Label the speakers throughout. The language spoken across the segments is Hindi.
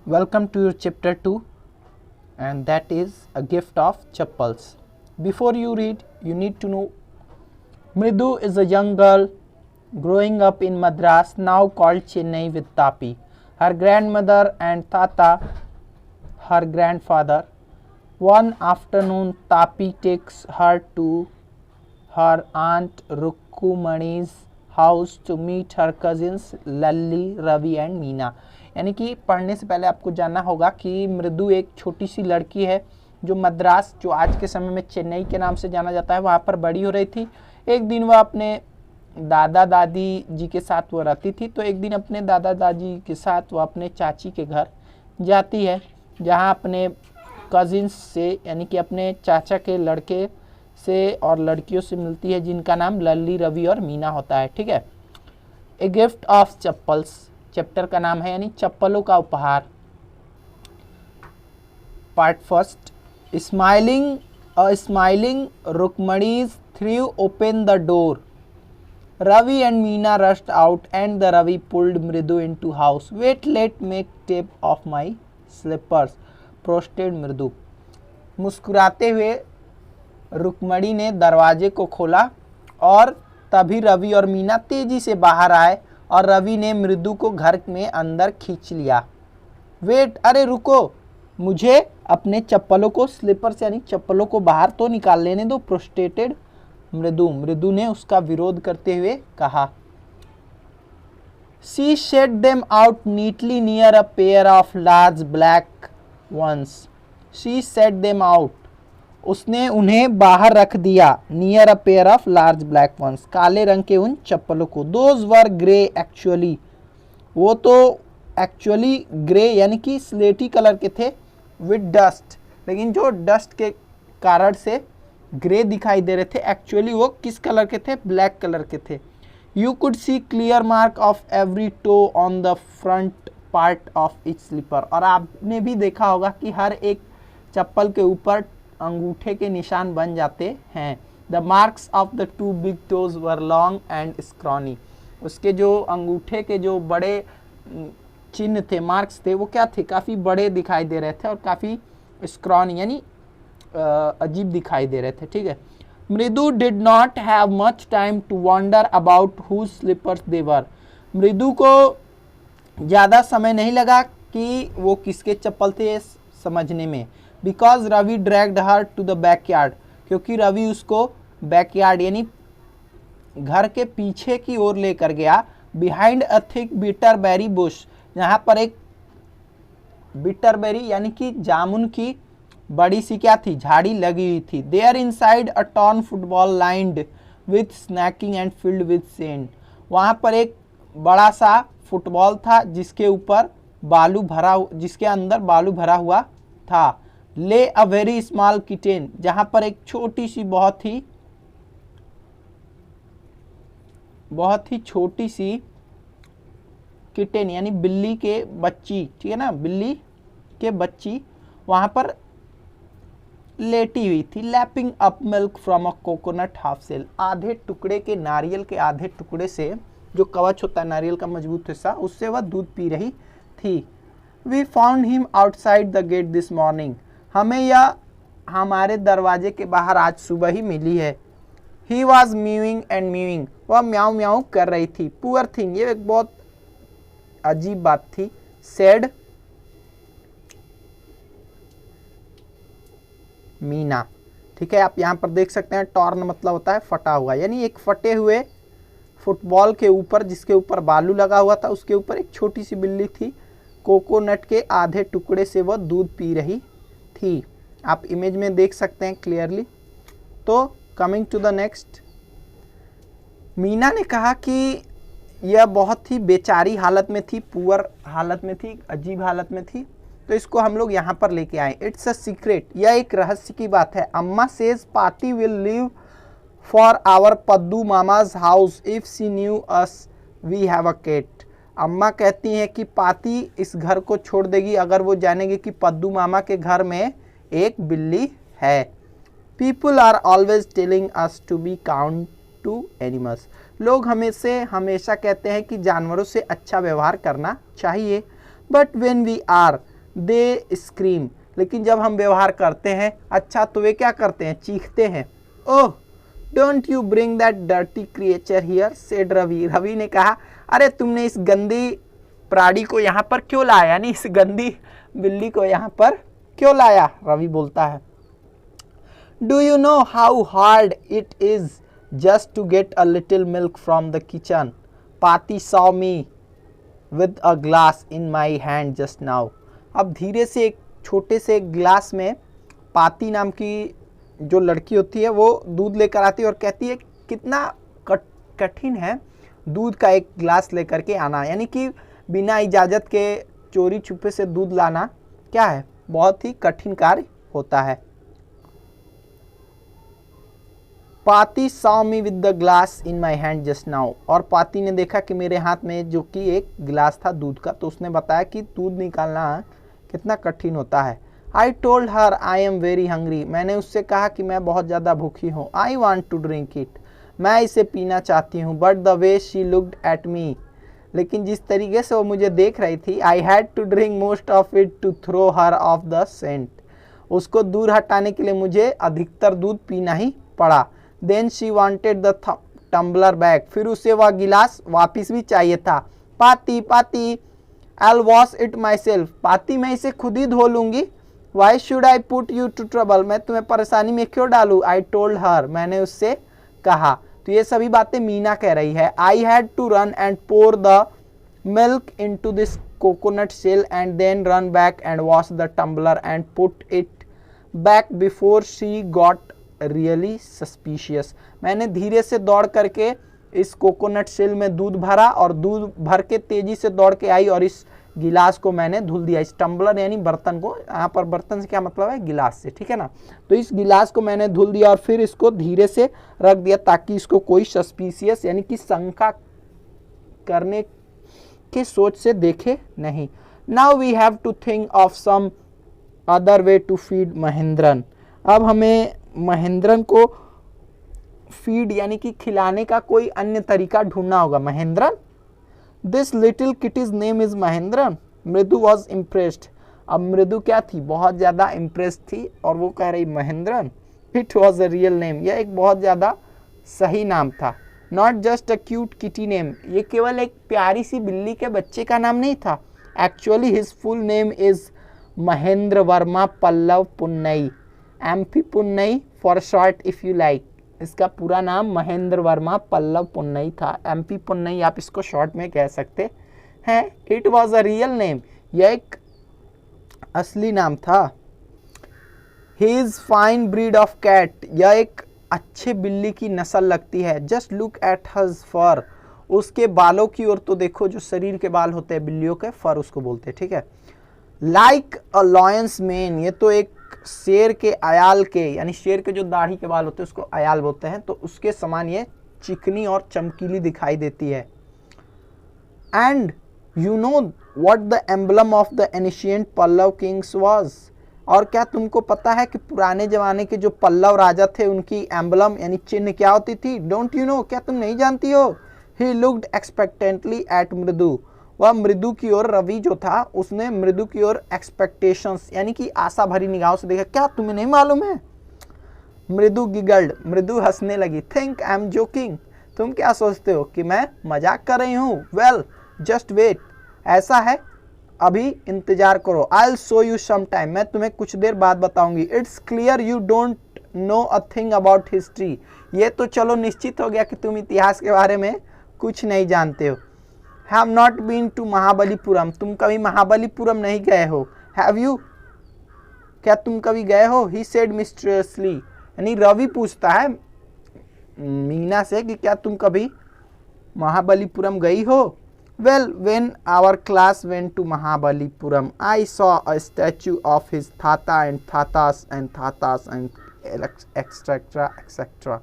Speaker 1: Welcome to your chapter 2, and that is a gift of chappals. Before you read, you need to know Mridu is a young girl growing up in Madras, now called Chennai, with Tapi, her grandmother, and Tata, her grandfather. One afternoon, Tapi takes her to her aunt Rukumani's house to meet her cousins Lalli, Ravi and Meena. यानी कि पढ़ने से पहले आपको जानना होगा कि मृदु एक छोटी सी लड़की है जो मद्रास, जो आज के समय में चेन्नई के नाम से जाना जाता है, वहाँ पर बड़ी हो रही थी। एक दिन वह अपने दादा दादी जी के साथ वो रहती थी, तो एक दिन अपने दादा दादी के साथ वो अपने चाची के घर जाती है, जहाँ अपने कजिन्स से यानी कि अपने चाचा के लड़के से और लड़कियों से मिलती है, जिनका नाम लल्ली, रवि और मीना होता है। ठीक है। A gift of chappals chapter का नाम है, यानी चप्पलों का उपहार। Part first. Smiling Rukmini's threw open the door. Ravi and Meena rushed out and the Ravi pulled Mridu into house. Wait, let make tape of my slippers, protested Mridu. मुस्कुराते हुए रुक्मणी ने दरवाजे को खोला और तभी रवि और मीना तेजी से बाहर आए और रवि ने मृदु को घर में अंदर खींच लिया। वेट, अरे रुको, मुझे अपने चप्पलों को, स्लीपर्स यानी चप्पलों को बाहर तो निकाल लेने दो, प्रोस्टेटेड मृदु ने उसका विरोध करते हुए कहा। She set them out neatly near a pair of large black ones. She set them out, उसने उन्हें बाहर रख दिया। Near a pair of large black ones, काले रंग के उन चप्पलों को। दोज वर ग्रे एक्चुअली, वो तो एक्चुअली ग्रे यानी कि स्लेटी कलर के थे, विद डस्ट, लेकिन जो डस्ट के कारण से ग्रे दिखाई दे रहे थे, एक्चुअली वो किस कलर के थे? ब्लैक कलर के थे। You could see clear mark of every toe on the front part of each slipper, और आपने भी देखा होगा कि हर एक चप्पल के ऊपर अंगूठे के निशान बन जाते हैं। The marks of the two big toes were long and scrawny, उसके जो अंगूठे के जो बड़े चिन्ह थे, मार्क्स थे, वो क्या थे? काफ़ी बड़े दिखाई दे रहे थे और काफ़ी स्क्रॉनी यानी अजीब दिखाई दे रहे थे। ठीक है। Mridu did not have much time to wonder about whose slippers they were. Mridu को ज़्यादा समय नहीं लगा कि वो किसके चप्पल थे समझने में। Because Ravi dragged her to the backyard, क्योंकि रवि उसको बैकयार्ड यानी घर के पीछे की ओर लेकर गया। बिहाइंड अ थिक बिटरबेरी बुश, यहाँ पर एक बिटरबेरी यानी कि जामुन की बड़ी सी क्या थी? झाड़ी लगी हुई थी। There inside a torn football lined with snacking and filled with sand, वहाँ पर एक बड़ा सा फुटबॉल था जिसके ऊपर बालू भरा, जिसके अंदर बालू भरा हुआ था। ले अ वेरी स्मॉल किटेन, जहां पर एक छोटी सी बहुत ही छोटी सी किटेन यानी बिल्ली के बच्ची, ठीक है ना, बिल्ली के बच्ची वहां पर लेटी हुई थी। Lapping up milk from a coconut half shell, आधे टुकड़े के नारियल के आधे टुकड़े से, जो कवच होता है नारियल का मजबूत हिस्सा, उससे वह दूध पी रही थी। We found him outside the gate this morning, हमें यह हमारे दरवाजे के बाहर आज सुबह ही मिली है। He was mowing and mowing, वह म्याऊ म्याऊ कर रही थी। पुअर थिंग, ये एक बहुत अजीब बात थी। सेड मीना, ठीक है। आप यहाँ पर देख सकते हैं टॉर्न मतलब होता है फटा हुआ, यानी एक फटे हुए फुटबॉल के ऊपर, जिसके ऊपर बालू लगा हुआ था, उसके ऊपर एक छोटी सी बिल्ली थी। कोकोनट के आधे टुकड़े से वह दूध पी रही थी। आप इमेज में देख सकते हैं क्लियरली। तो coming to the next, Meena ने कहा कि यह बहुत ही बेचारी हालत में थी, पुअर हालत में थी, अजीब हालत में थी, तो इसको हम लोग यहाँ पर लेके आए। इट्स अ सीक्रेट, यह एक रहस्य की बात है। Amma says Paati will live for our Paddu Mama's house if she knew us we have a cat. Amma कहती हैं कि पाती इस घर को छोड़ देगी अगर वो जानेगी कि पद्दू मामा के घर में एक बिल्ली है। People are always telling us to be count to animals, लोग हमेशा कहते हैं कि जानवरों से अच्छा व्यवहार करना चाहिए। But when we are they scream, लेकिन जब हम व्यवहार करते हैं अच्छा तो वे क्या करते हैं, चीखते हैं। Oh don't you bring that dirty creature here, said Ravi. Ravi ने कहा अरे तुमने इस गंदी प्राणी को यहाँ पर क्यों लाया, यानी इस गंदी बिल्ली को यहाँ पर क्यों लाया, रवि बोलता है। Do you know how hard it is just to get a little milk from the kitchen, Paati saw me with a glass in my hand just now. अब धीरे से एक छोटे से ग्लास में पाती नाम की जो लड़की होती है वो दूध लेकर आती है और कहती है कितना कठिन है दूध का एक ग्लास लेकर के आना, यानी कि बिना इजाज़त के चोरी छुपे से दूध लाना क्या है, बहुत ही कठिन कार्य होता है। पाती saw me with the glass in my hand just now, और पाती ने देखा कि मेरे हाथ में जो कि एक गिलास था दूध का, तो उसने बताया कि दूध निकालना कितना कठिन होता है। I told her I am very hungry, मैंने उससे कहा कि मैं बहुत ज़्यादा भूखी हूँ। I want to drink it, मैं इसे पीना चाहती हूँ। But the way she looked at me, लेकिन जिस तरीके से वो मुझे देख रही थी, I had to drink most of it to throw her off the scent, उसको दूर हटाने के लिए मुझे अधिकतर दूध पीना ही पड़ा। Then she wanted the tumbler back, फिर उसे वह गिलास वापिस भी चाहिए था। पाती पाती I'll wash it myself, पाती मैं इसे खुद ही धो लूँगी। Why should I put you to trouble, मैं तुम्हें परेशानी में क्यों डालूँ। I told her, मैंने उससे कहा। तो ये सभी बातें मीना कह रही है। I had to run and pour the milk into this coconut shell and then run back and wash the tumbler and put it back before she got really suspicious, मैंने धीरे से दौड़ करके इस कोकोनट शेल में दूध भरा और दूध भर के तेजी से दौड़ के आई और इस गिलास को मैंने धुल दिया। इस टम्बलर यानी बर्तन को, यहाँ पर बर्तन से क्या मतलब है, गिलास से, ठीक है ना। तो इस गिलास को मैंने धुल दिया और फिर इसको धीरे से रख दिया ताकि इसको कोई सस्पिशियस यानी कि शंका करने के सोच से देखे नहीं। Now we have to think of some other way to feed Mahendran, अब हमें महेंद्रन को फीड यानी कि खिलाने का कोई अन्य तरीका ढूंढना होगा। Mahendran, this little kitty's name is Mahendran. मृदु वॉज इम्प्रेस्ड, अब मृदु क्या थी, बहुत ज़्यादा इम्प्रेस्ड थी और वो कह रही Mahendran, it was a real name, यह एक बहुत ज़्यादा सही नाम था। Not just a cute kitty name, ये केवल एक प्यारी सी बिल्ली के बच्चे का नाम नहीं था। Actually his full name is Mahendra Varma Pallava Punnai, MP Punnai for short if you like. इसका पूरा नाम महेंद्र वर्मा पल्लव पुन्नई था, एम्पी पुन्नई आप इसको शॉर्ट में कह सकते हैं। It was a real name, यह एक असली नाम था। He is fine breed of cat, यह एक अच्छे बिल्ली की नस्ल लगती है। जस्ट लुक एट हज फर, उसके बालों की ओर तो देखो, जो शरीर के बाल होते हैं बिल्लियों के, फर उसको बोलते हैं, ठीक है। लाइक अ लॉयंस मेन, ये तो एक शेर के अयाल के, यानी शेर के जो दाढ़ी के बाल होते हैं उसको अयाल बोलते हैं, तो उसके समान ये चिकनी और चमकीली दिखाई देती है। And you know what the emblem of the ancient Pallava kings was, और क्या तुमको पता है कि पुराने जमाने के जो पल्लव राजा थे उनकी एम्बलम यानी चिन्ह क्या होती थी। डोंट यू नो, क्या तुम नहीं जानती हो। ही लुक्ड एक्सपेक्टेंटली एट मृदु, वह मृदु की ओर, रवि जो था उसने मृदु की ओर एक्सपेक्टेशंस यानी कि आशा भरी निगाहों से देखा। क्या तुम्हें नहीं मालूम है। मृदु गिगल्ड, मृदु हंसने लगी। थिंक आई एम जोकिंग, तुम क्या सोचते हो कि मैं मजाक कर रही हूँ। वेल जस्ट वेट, ऐसा है अभी इंतजार करो। I will show you some time, मैं तुम्हें कुछ देर बाद बताऊंगी। It's clear you don't know a thing about history, ये तो चलो निश्चित हो गया कि तुम इतिहास के बारे में कुछ नहीं जानते हो। Have not been to Mahabalipuram, तुम कभी महाबलीपुरम नहीं गए हो। हैव यू, क्या तुम कभी गए हो। ही सेड मिस्टीरियसली, यानी रवि पूछता है मीना से कि क्या तुम कभी महाबलीपुरम गई हो। Well when our class went to Mahabalipuram I saw a statue of his thatha and thatha's and etcetera etcetera.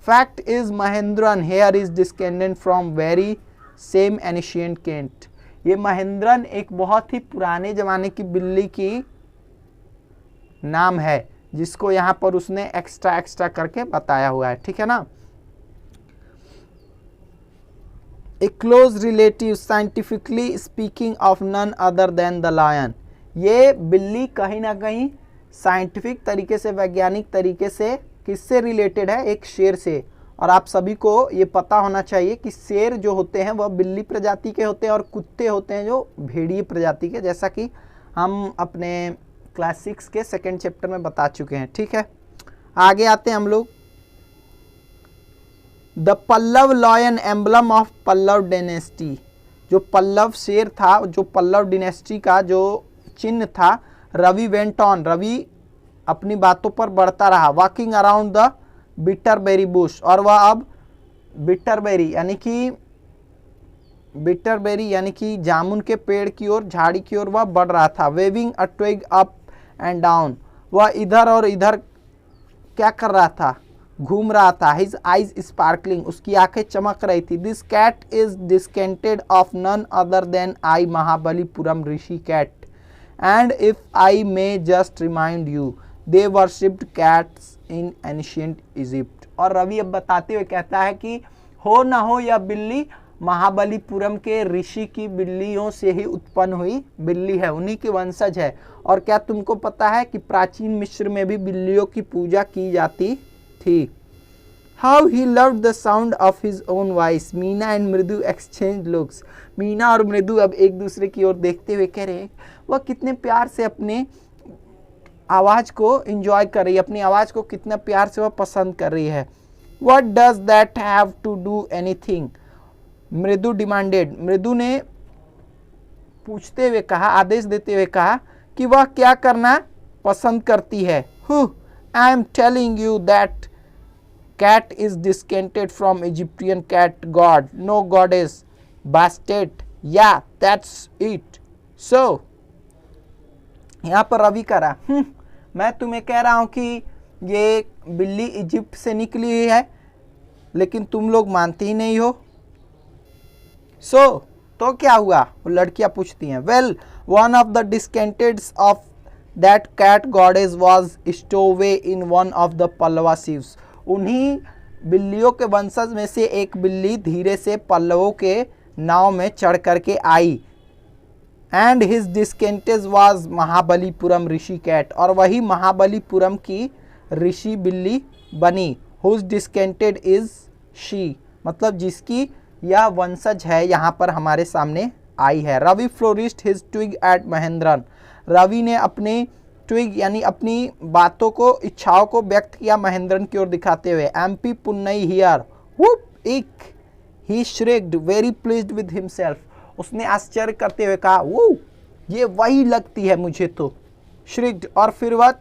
Speaker 1: Fact is Mahendran here is descendant from very same ancient cat, ये महेंद्रन एक बहुत ही पुराने जमाने की बिल्ली की नाम है जिसको यहाँ पर उसने एक्स्ट्रा करके बताया हुआ है, ठीक है ना। A close relative scientifically speaking of none other than the lion, ये बिल्ली कहीं ना कहीं साइंटिफिक तरीके से, वैज्ञानिक तरीके से किससे रिलेटेड है, एक शेर से। और आप सभी को ये पता होना चाहिए कि शेर जो होते हैं वह बिल्ली प्रजाति के होते हैं और कुत्ते होते हैं जो भेड़िए प्रजाति के, जैसा कि हम अपने क्लास 6 के सेकेंड चैप्टर में बता चुके हैं। ठीक है, आगे आते हैं हम लोग। The Pallava lion emblem of Pallava dynasty, जो पल्लव शेर था, जो पल्लव डिनेस्टी का जो चिन्ह था। रवि वेंट ऑन, रवि अपनी बातों पर बढ़ता रहा। वॉकिंग अराउंड द बिटरबेरी बुश, और वह अब बिटरबेरी यानी कि जामुन के पेड़ की ओर, झाड़ी की ओर वह बढ़ रहा था। Waving a twig up and down, वह इधर और इधर क्या कर रहा था, घूम रहा था। हिज आईज स्पार्कलिंग, उसकी आंखें चमक रही थी। This cat is descended of none other than I Mahabalipuram Rishi cat, and if I may just remind you they worshipped cats in ancient Egypt. और रवि अब बताते हुए कहता है कि हो ना हो यह बिल्ली महाबलीपुरम के ऋषि की बिल्लियों से ही उत्पन्न हुई बिल्ली है, उन्हीं की वंशज है। और क्या तुमको पता है कि प्राचीन मिस्र में भी बिल्लियों की पूजा की जाती थी। How he loved the sound of his own voice, Meena and मृदु एक्सचेंज लुक्स। मीना और मृदु अब एक दूसरे की ओर देखते हुए कह रहे हैं वह कितने प्यार से अपने आवाज़ को इंजॉय कर रही है, अपनी आवाज़ को कितना प्यार से वह पसंद कर रही है। What does that have to do anything? मृदु डिमांडेड, मृदु ने पूछते हुए कहा, आदेश देते हुए कहा कि वह क्या करना पसंद करती है। I am telling you that cat is descended from Egyptian cat god, no goddess, Bastet. Yeah, that's it. So, यहाँ पर रवि कह रहा मैं तुम्हें कह रहा हूं कि ये बिल्ली इजिप्ट से निकली हुई है, लेकिन तुम लोग मानते ही नहीं हो। तो क्या हुआ, वो लड़कियां पूछती हैं। Well, one of the descendants of that cat goddess was stowaway in one of the Pallava शिव्स। उन्हीं बिल्लियों के वंशज में से एक बिल्ली धीरे से पल्लवों के नाव में चढ़ करके आई। And his descendants was Mahabalipuram Rishi cat, और वही महाबलीपुरम की ऋषि बिल्ली बनी। हुज डिस्केंटेड इज शी, मतलब जिसकी यह वंशज है यहाँ पर हमारे सामने आई है। Ravi flourished his twig at Mahendran, Ravi ने अपने ट्विग यानी अपनी बातों को, इच्छाओं को व्यक्त किया महेंद्रन की ओर दिखाते हुए। एमपी पुन्नई हियर, वुप इक, ही श्रिक्ड वेरी प्लीज्ड विद हिमसेल्फ, उसने आश्चर्य करते हुए कहा वो ये वही लगती है मुझे तो, श्रिक्ड, और फिर वह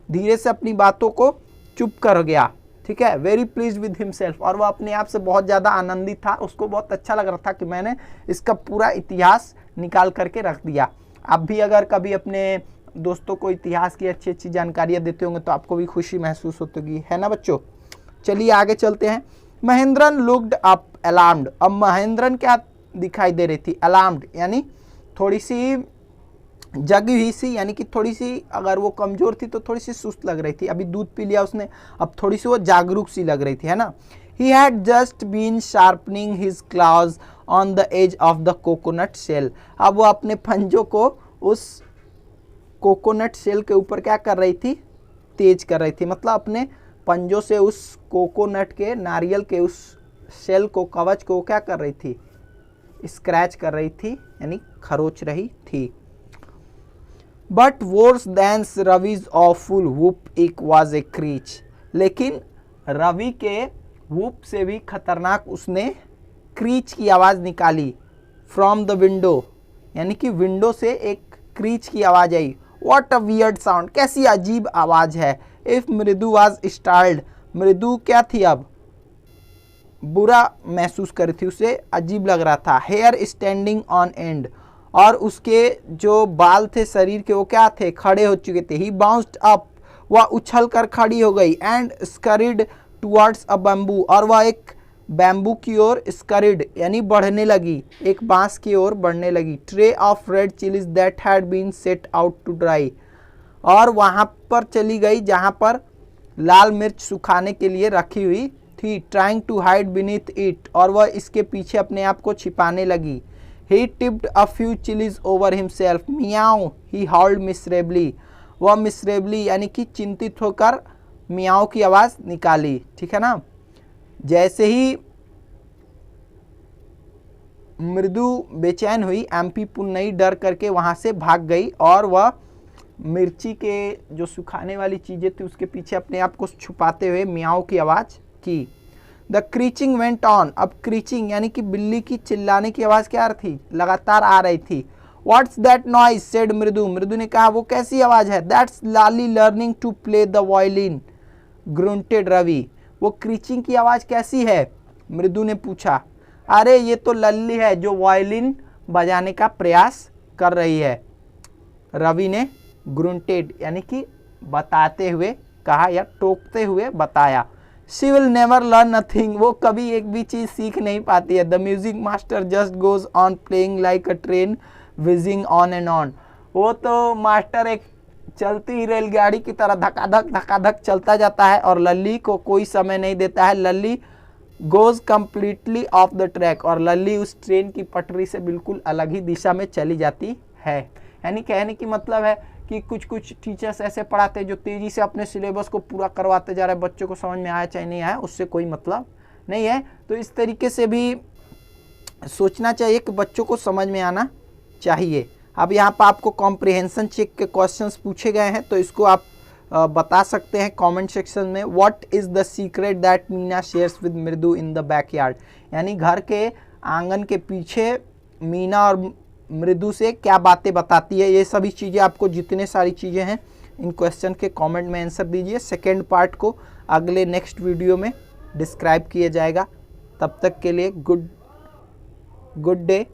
Speaker 1: धीरे से अपनी बातों को चुप कर गया। ठीक है, वेरी प्लीज्ड विद हिमसेल्फ, और वह अपने आप से बहुत ज़्यादा आनंदित था, उसको बहुत अच्छा लग रहा था कि मैंने इसका पूरा इतिहास निकाल करके रख दिया। आप भी अगर कभी अपने दोस्तों को इतिहास की अच्छी अच्छी जानकारियाँ देते होंगे तो आपको भी खुशी महसूस होती है ना बच्चों। चलिए आगे चलते हैं। महेंद्रन लुक्ड अप अलार्म्ड, अब महेंद्रन क्या दिखाई दे रही थी, अलार्म्ड यानी थोड़ी सी जगी हुई सी, यानी कि थोड़ी सी, अगर वो कमजोर थी तो थोड़ी सी सुस्त लग रही थी, अभी दूध पी लिया उसने, अब थोड़ी सी वो जागरूक सी लग रही थी, है ना। He had just been sharpening his claws on the edge of the coconut shell, अब वो अपने पंजों को उस कोकोनट शेल के ऊपर क्या कर रही थी, तेज कर रही थी, मतलब अपने पंजों से उस कोकोनट के, नारियल के उस शेल को, कवच को क्या कर रही थी, स्क्रैच कर रही थी, यानी खरोच रही थी। But worse than Ravi's awful whoop it was a screech, लेकिन रवि के वूप से भी खतरनाक उसने क्रीच की आवाज़ निकाली। फ्रॉम द विंडो, यानी कि विंडो से एक क्रीच की आवाज़ आई। व्हाट अ वियर्ड साउंड, कैसी अजीब आवाज़ है। इफ मृदु वाज स्टार्ल्ड, मृदु क्या थी, अब बुरा महसूस कर रही थी, उसे अजीब लग रहा था। हेयर स्टैंडिंग ऑन एंड, और उसके जो बाल थे शरीर के वो क्या थे, खड़े हो चुके थे। ही बाउंस्ड अप, वह उछल कर खड़ी हो गई। एंड स्करिड टुवर्ड्स अ बैम्बू, और वह एक बैम्बू की ओर स्करिड यानी बढ़ने लगी, एक बांस की ओर बढ़ने लगी। Tray of red chillies that had been set out to dry, और वहाँ पर चली गई जहाँ पर लाल मिर्च सुखाने के लिए रखी हुई थी। Trying to hide beneath it, और वह इसके पीछे अपने आप को छिपाने लगी। He tipped a few chilies over himself. Meow, he howled miserably. वह मिसरेबली यानी कि चिंतित होकर मियाओ की आवाज़ निकाली, ठीक है ना। जैसे ही मृदु बेचैन हुई, एमपी पुन्नई डर करके वहाँ से भाग गई और वह मिर्ची के जो सुखाने वाली चीज़ें थी उसके पीछे अपने आप को छुपाते हुए मियाओ की आवाज़ की। The screeching went on. अब क्रीचिंग यानी कि बिल्ली की चिल्लाने की आवाज़ क्या थी, लगातार आ रही थी। व्हाट्स दैट नॉइज सेड मृदु। मृदु ने कहा वो कैसी आवाज़ है। That's Lali learning to play the violin grunted Ravi. वो क्रीचिंग की आवाज़ कैसी है, मृदु ने पूछा। अरे ये तो लल्ली है जो वायलिन बजाने का प्रयास कर रही है, रवि ने ग्रुंटेड यानी कि बताते हुए कहा या टोकते हुए बताया। She will never learn nothing. वो कभी एक भी चीज़ सीख नहीं पाती है। The music master just goes on playing like a train wheezing on and on. वो तो मास्टर एक चलती ही रेलगाड़ी की तरह धकाधक चलता जाता है और लल्ली को कोई समय नहीं देता है। Lalli goes completely off the track. और लल्ली उस ट्रेन की पटरी से बिल्कुल अलग ही दिशा में चली जाती है। यानी कहने की मतलब है कि कुछ कुछ टीचर्स ऐसे पढ़ाते हैं जो तेज़ी से अपने सिलेबस को पूरा करवाते जा रहे हैं, बच्चों को समझ में आया चाहे नहीं आया उससे कोई मतलब नहीं है। तो इस तरीके से भी सोचना चाहिए कि बच्चों को समझ में आना चाहिए। अब यहाँ पर आपको कॉम्प्रिहेंशन चेक के क्वेश्चंस पूछे गए हैं, तो इसको आप बता सकते हैं कमेंट सेक्शन में। What is the secret that Meena shares with मृदु इन द बैकयार्ड। यानी घर के आंगन के पीछे मीना और मृदु से क्या बातें बताती है। ये सभी चीज़ें आपको जितने सारी चीज़ें हैं इन क्वेश्चन के कमेंट में आंसर दीजिए। सेकेंड पार्ट को अगले नेक्स्ट वीडियो में डिस्क्राइब किया जाएगा। तब तक के लिए गुड डे।